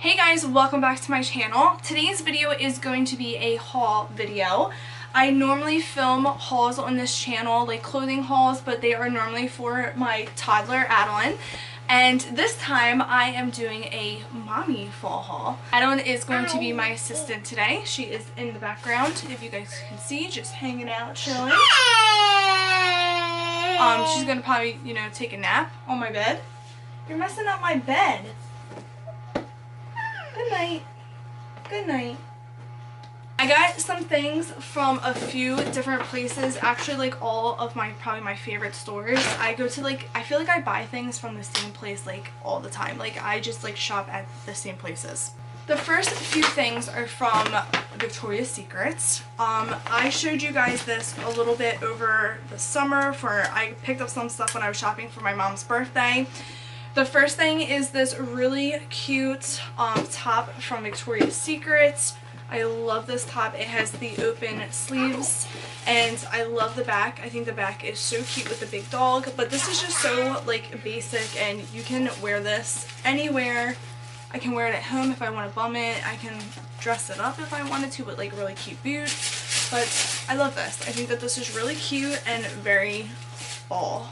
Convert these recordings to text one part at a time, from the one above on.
Hey guys, welcome back to my channel. Today's video is going to be a haul video. I normally film hauls on this channel, like clothing hauls, but they are normally for my toddler, Adalynne. And this time I am doing a mommy fall haul. Adalynne is going to be my assistant today. She is in the background, if you guys can see, just hanging out, chilling. She's gonna probably, take a nap on my bed. You're messing up my bed. Good night. Good night. I got some things from a few different places, actually like all of probably my favorite stores. I go to I feel like I buy things from the same place all the time. I just shop at the same places. The first few things are from Victoria's Secrets. I showed you guys this a little bit over the summer I picked up some stuff when I was shopping for my mom's birthday. The first thing is this really cute top from Victoria's Secret. I love this top. It has the open sleeves and I love the back. I think the back is so cute with the big dog, but this is just so basic and you can wear this anywhere. I can wear it at home if I want to bum it. I can dress it up if I wanted to with really cute boots, but I love this. I think that this is really cute and very fall.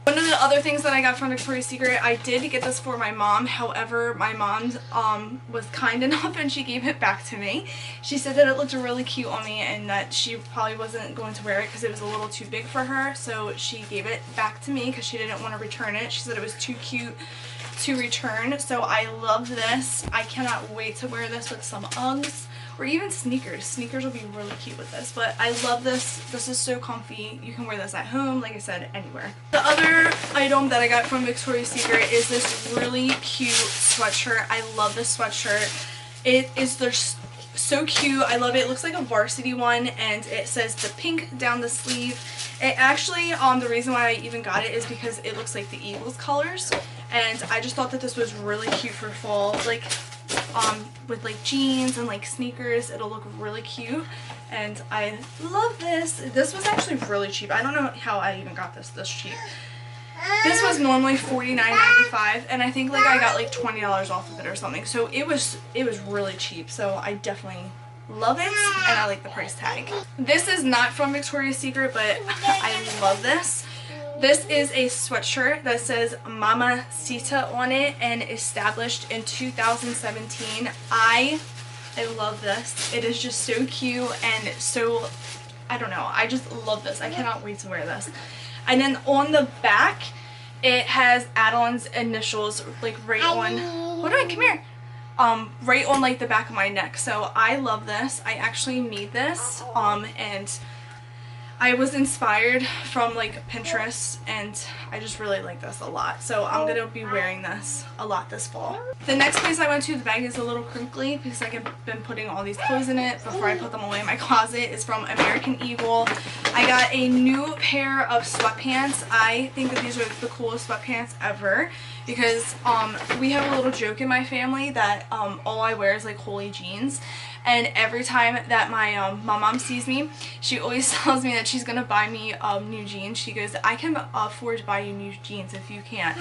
One of the other things that I got from Victoria's Secret, I did get this for my mom. However, my mom was kind enough and she gave it back to me. She said that it looked really cute on me and that she probably wasn't going to wear it because it was a little too big for her. So she gave it back to me because she didn't want to return it. She said it was too cute to return. So I love this. I cannot wait to wear this with some Uggs. Or even sneakers. Sneakers will be really cute with this. But I love this. This is so comfy. You can wear this at home, like I said, anywhere. The other item that I got from Victoria's Secret is this really cute sweatshirt. I love this sweatshirt. It is so cute. I love it. It looks like a varsity one and it says the pink down the sleeve. It actually, the reason why I even got it is because it looks like the Eagles colors. And I just thought that this was really cute for fall. With jeans and sneakers, it'll look really cute and I love this. This was actually really cheap. I don't know how I even got this cheap. This was normally $49.95 and I think I got $20 off of it or something, so it was really cheap. So I definitely love it and I like the price tag. This is not from Victoria's Secret, but I love this. This is a sweatshirt that says Mama Sita on it and established in 2017. I love this. It is just so cute and so, I don't know, I just love this. I cannot wait to wear this. And then on the back, it has Adalynne's initials right on, hold on, come here. Right on the back of my neck. So I love this. I actually made this and I was inspired from Pinterest and I just really like this a lot. So I'm going to be wearing this a lot this fall. The next place I went to, the bag is a little crinkly because I've been putting all these clothes in it before I put them away in my closet. It's from American Eagle. I got a new pair of sweatpants. I think that these are the coolest sweatpants ever because we have a little joke in my family that all I wear is holy jeans. And every time that my mom sees me, she always tells me that she's going to buy me new jeans. She goes, I can afford to buy you new jeans if you can't.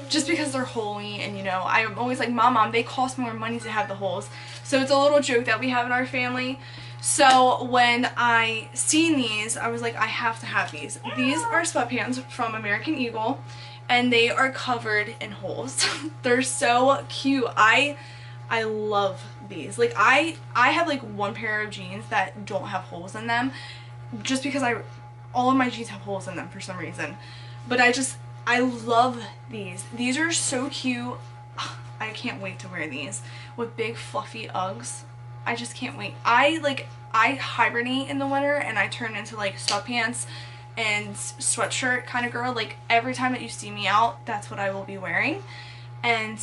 Just because they're holy and I'm always like, Mom, they cost more money to have the holes. So it's a little joke that we have in our family. So when I seen these, I was like, I have to have these. These are sweatpants from American Eagle and they are covered in holes. They're so cute. I love these. I have one pair of jeans that don't have holes in them just because all of my jeans have holes in them for some reason. But I love these. These are so cute. I can't wait to wear these with big fluffy Uggs. I just can't wait. I hibernate in the winter and I turn into sweatpants and sweatshirt kind of girl. Every time that you see me out, that's what I will be wearing. And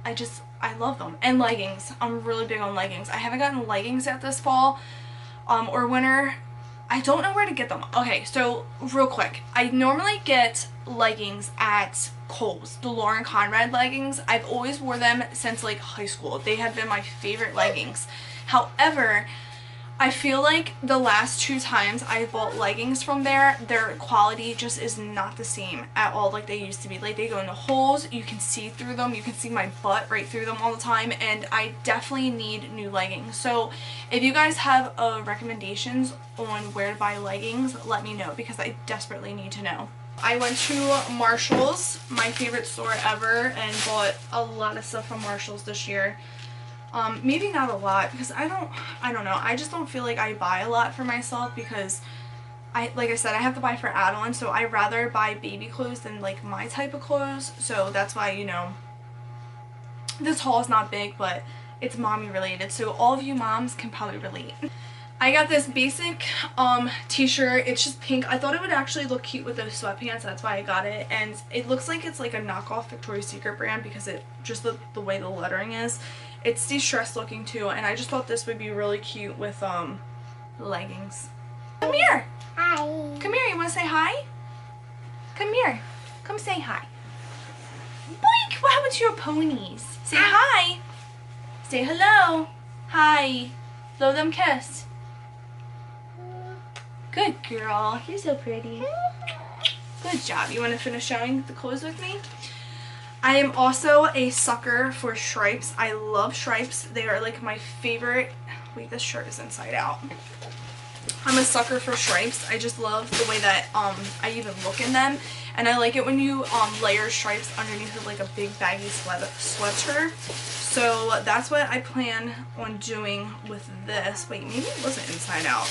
I love them. And leggings. I'm really big on leggings. I haven't gotten leggings yet this fall or winter. I don't know where to get them. Okay, so real quick. I normally get leggings at Kohl's. The Lauren Conrad leggings. I've always wore them since high school. They have been my favorite leggings. However, I feel like the last 2 times I bought leggings from there, their quality just is not the same at all like they used to be. Like, they go into holes, you can see through them, you can see my butt right through them all the time, and I definitely need new leggings. So if you guys have recommendations on where to buy leggings, let me know, because I desperately need to know. I went to Marshall's, my favorite store ever, and bought a lot of stuff from Marshall's this year. Maybe not a lot, because I don't know, I just don't feel like I buy a lot for myself, because like I said, I have to buy for Adalynne, so I rather buy baby clothes than like my type of clothes. So that's why, you know, this haul is not big, but it's mommy related, so all of you moms can probably relate. I got this basic t-shirt. It's just pink. I thought it would actually look cute with those sweatpants. That's why I got it. And it looks like it's like a knockoff Victoria's Secret brand, because it just the way the lettering is. It's de-stressed looking too, and I just thought this would be really cute with leggings. Come here. Hi. Come here. You want to say hi? Come here. Come say hi. Boink. What happened to your ponies? Say hi. Say hello. Hi. Blow them kiss. Good girl. You're so pretty. Good job. You want to finish showing the clothes with me? I am also a sucker for stripes. I love stripes. They are like my favorite. Wait, this shirt is inside out. I'm a sucker for stripes. I just love the way that I even look in them. And I like it when you layer stripes underneath of like a big baggy sweatshirt. So that's what I plan on doing with this. Wait, maybe it wasn't inside out.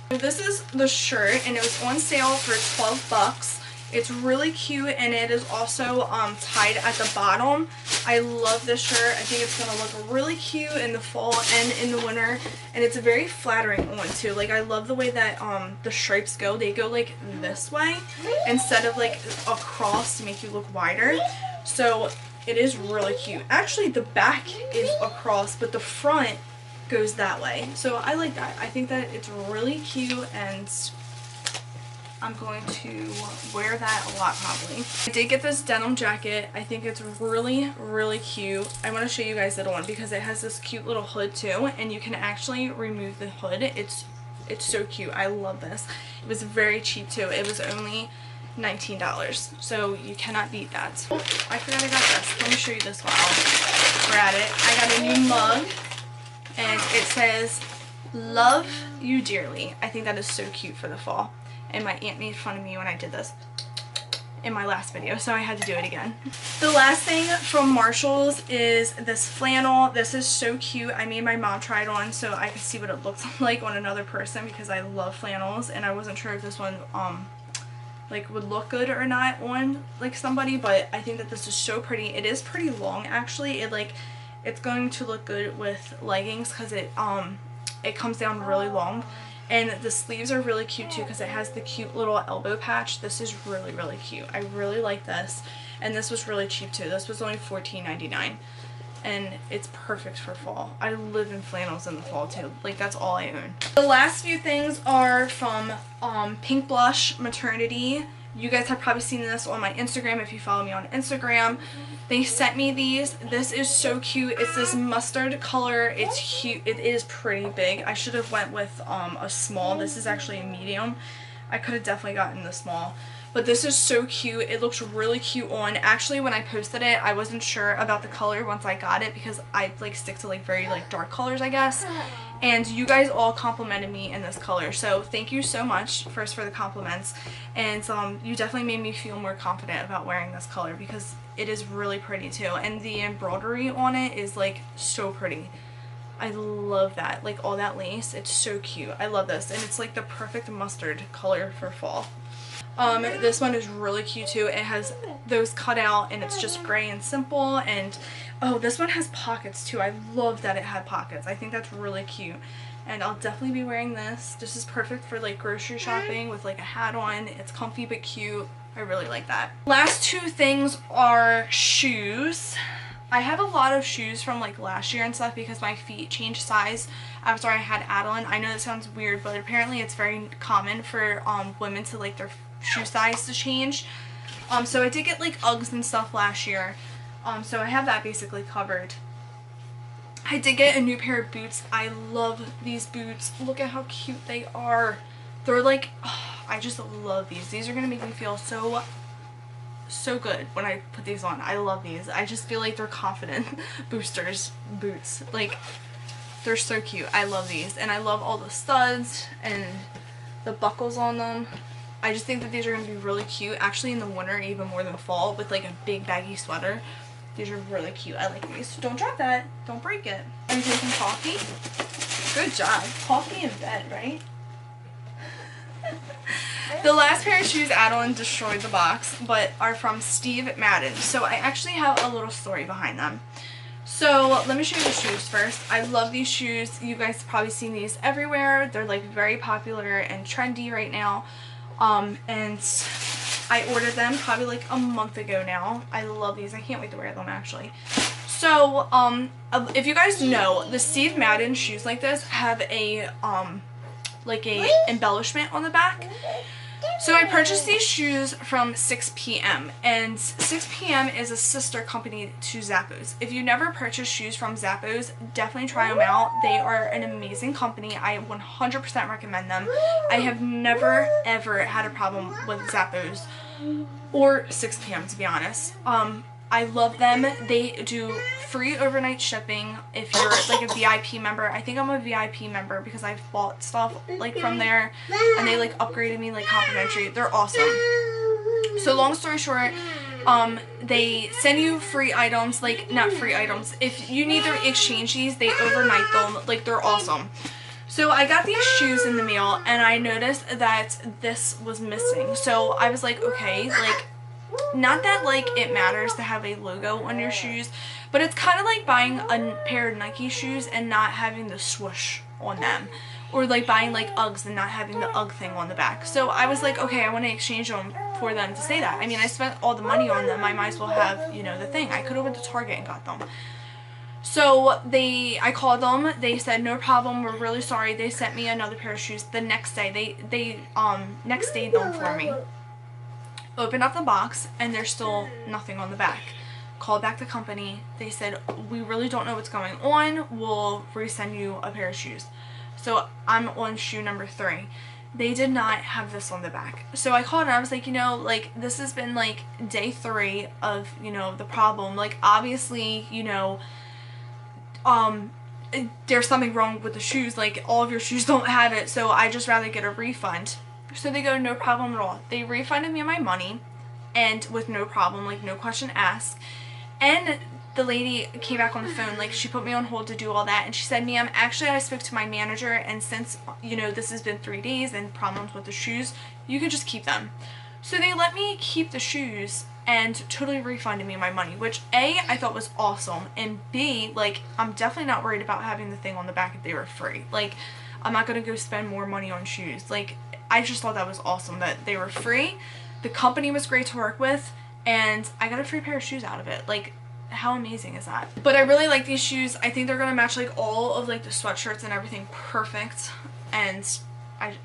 This is the shirt, and it was on sale for 12 bucks. It's really cute, and it is also tied at the bottom. I love this shirt. I think it's going to look really cute in the fall and in the winter, and it's a very flattering one too. Like, I love the way that the stripes go. They go like this way instead of like across to make you look wider. So it is really cute. Actually, the back is across, but the front goes that way. So I like that. I think that it's really cute, and I'm going to wear that a lot probably. I did get this denim jacket. I think it's really, really cute. I want to show you guys it on because it has this cute little hood too, and you can actually remove the hood. It's so cute. I love this. It was very cheap too. It was only $19, so you cannot beat that. Oh, I forgot I got this. Let me show you this while we're at it. I got a new mug, and it says, "Love you dearly." I think that is so cute for the fall. And my aunt made fun of me when I did this in my last video, so I had to do it again. The last thing from Marshall's is this flannel. This is so cute. I made my mom try it on so I could see what it looks like on another person, because I love flannels, and I wasn't sure if this one like would look good or not on like somebody, but I think that this is so pretty. It is pretty long actually. It's going to look good with leggings because it comes down really long. And the sleeves are really cute too because it has the cute little elbow patch. This is really, really cute. I really like this. And this was really cheap too. This was only $14.99. And it's perfect for fall. I live in flannels in the fall too. Like, that's all I own. The last few things are from Pink Blush Maternity. You guys have probably seen this on my Instagram if you follow me on Instagram. They sent me these. This is so cute. It's this mustard color. It's cute. It is pretty big. I should have went with a small. This is actually a medium. I could have definitely gotten the small. But this is so cute. It looks really cute on. Actually, when I posted it, I wasn't sure about the color once I got it because I like stick to like very like dark colors, I guess. And you guys all complimented me in this color. So thank you so much first for the compliments. And you definitely made me feel more confident about wearing this color because it is really pretty too. And the embroidery on it is like so pretty. I love that. Like all that lace. It's so cute. I love this. And it's like the perfect mustard color for fall. This one is really cute too. It has those cut out and it's just gray and simple. And oh, this one has pockets too. I love that it had pockets. I think that's really cute. And I'll definitely be wearing this. This is perfect for like grocery shopping with like a hat on. It's comfy but cute. I really like that. Last two things are shoes. I have a lot of shoes from like last year and stuff because my feet changed size after I had Adalynne. I know that sounds weird, but apparently it's very common for women to like their shoe size to change. So I did get like Uggs and stuff last year. So I have that basically covered. I did get a new pair of boots. I love these boots. Look at how cute they are. They're like, oh, I just love these. These are going to make me feel so good when I put these on. I love these. I just feel like they're confident boosters boots. Like, they're so cute. I love these. And I love all the studs and the buckles on them. I just think that these are going to be really cute. Actually, in the winter, even more than fall, with like a big baggy sweater. These are really cute. I like these. Don't drop that. Don't break it. Are you taking coffee? Good job. Coffee in bed, right? The last pair of shoes Adalynne destroyed the box, but are from Steve Madden. So I actually have a little story behind them. So let me show you the shoes first. I love these shoes. You guys have probably seen these everywhere. They're like very popular and trendy right now. And I ordered them probably like a month ago now. I love these. I can't wait to wear them actually. So if you guys know, the Steve Madden shoes like this have a like a embellishment on the back. So I purchased these shoes from 6PM, and 6PM is a sister company to Zappos. If you never purchased shoes from Zappos, definitely try them out. They are an amazing company. I 100% recommend them. I have never ever had a problem with Zappos or 6PM, to be honest. I love them. They do free overnight shipping if you're like a VIP member. I think I'm a VIP member because I've bought stuff like from there, and they like upgraded me like complimentary. They're awesome. So long story short, they send you free items, like not free items. If you need to exchange these, they overnight them. Like, they're awesome. So I got these shoes in the mail, and I noticed that this was missing. So I was like, okay, like, not that like it matters to have a logo on your shoes, but it's kind of like buying a pair of Nike shoes and not having the swoosh on them, or like buying like Uggs and not having the Ugg thing on the back. So I was like, okay, I want to exchange them for them to say that. I mean, I spent all the money on them. I might as well have, you know, the thing. I could have went to Target and got them. So I called them. They said no problem, we're really sorry. They sent me another pair of shoes the next day. They next day them for me. Opened up the box, and there's still nothing on the back. Called back the company. They said, we really don't know what's going on. We'll resend you a pair of shoes. So I'm on shoe number 3. They did not have this on the back. So I called and I was like, you know, like, this has been like day 3 of, you know, the problem. Like, obviously, you know, there's something wrong with the shoes. Like, all of your shoes don't have it, so I just rather get a refund. So they go, no problem at all. They refunded me my money, and with no problem, like no question asked. And the lady came back on the phone, like she put me on hold to do all that, and she said, ma'am, actually I spoke to my manager, and since, you know, this has been 3 days and problems with the shoes, you can just keep them. So they let me keep the shoes and totally refunded me my money, which A, I thought was awesome, and B, like, I'm definitely not worried about having the thing on the back if they were free. Like, I'm not gonna go spend more money on shoes. Like, I just thought that was awesome that they were free. The company was great to work with, and I got a free pair of shoes out of it. Like, how amazing is that? But I really like these shoes. I think they're gonna match like all of like the sweatshirts and everything perfect, and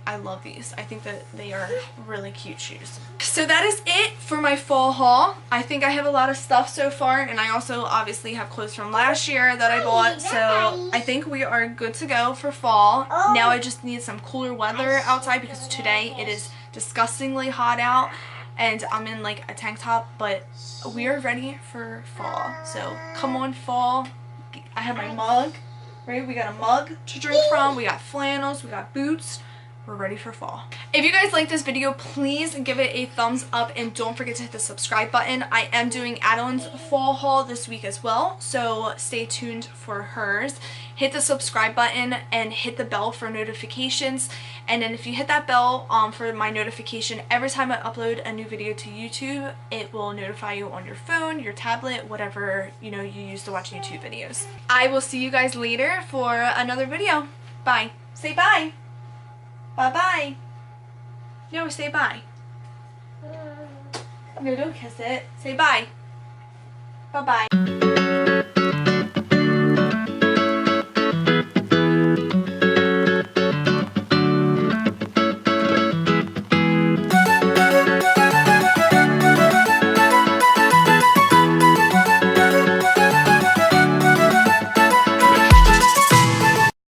I love these. I think that they are really cute shoes. So that is it for my fall haul. I think I have a lot of stuff so far, and I also obviously have clothes from last year that I bought, so I think we are good to go for fall. Now I just need some cooler weather outside because today it is disgustingly hot out, and I'm in like a tank top, but we are ready for fall. So come on, fall. I have my mug, right? We got a mug to drink from, we got flannels, we got boots. We're ready for fall. If you guys like this video, please give it a thumbs up, and don't forget to hit the subscribe button. I am doing Adalynne's fall haul this week as well, so stay tuned for hers. Hit the subscribe button and hit the bell for notifications, and then if you hit that bell for my notification every time I upload a new video to YouTube, it will notify you on your phone, your tablet, whatever you know you use to watch YouTube videos. I will see you guys later for another video. Bye. Say bye. Bye-bye. No, say bye. No, don't kiss it. Say bye. Bye-bye.